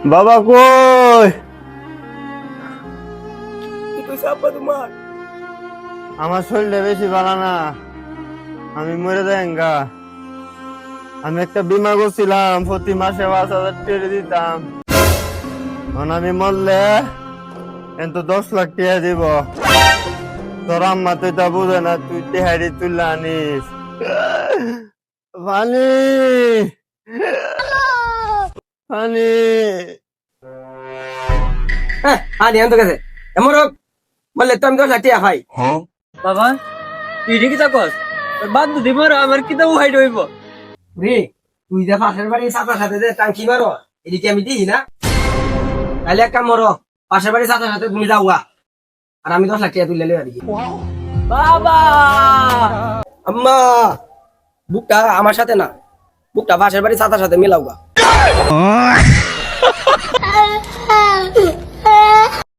বাবা কই? কি কইছে আব্বা তোমার? আমার শরীরটা বেশি ভালো না, আমি মরে যাইগা। আমি একটা বীমা করছিলাম, প্রতি মাসে 5,000 টাকা দিতাম। এখন আমি মরলে কিন্তু 10 লাখ টাকা দিব। তোর আম্মা তুই তা বুঝে না, তুই তেহারি তুলে আনিস। পানি পানি। হ্যাঁ আনি আনতো গেছে এমন বললে তো আমি 10 লাখ টাকা খাই। বাবা তুই ঠিকই থাকস, তোর বান্ধব দিব আমার কিতা উহাই রইব। রে তুই যে পাশের বাড়ি চাচার সাথে যে টাঙ্কি মারো এদিকে আমি দিই না, তাহলে এক কাম করো, পাশের বাড়ি চাচার সাথে তুমি যাওয়া আর আমি 10 লাখ টাকা তুলে নেই আর কি। বাবা আম্মা বুকটা আমার সাথে না, বুকটা পাশের বাড়ি চাচার সাথে মিলাও গা।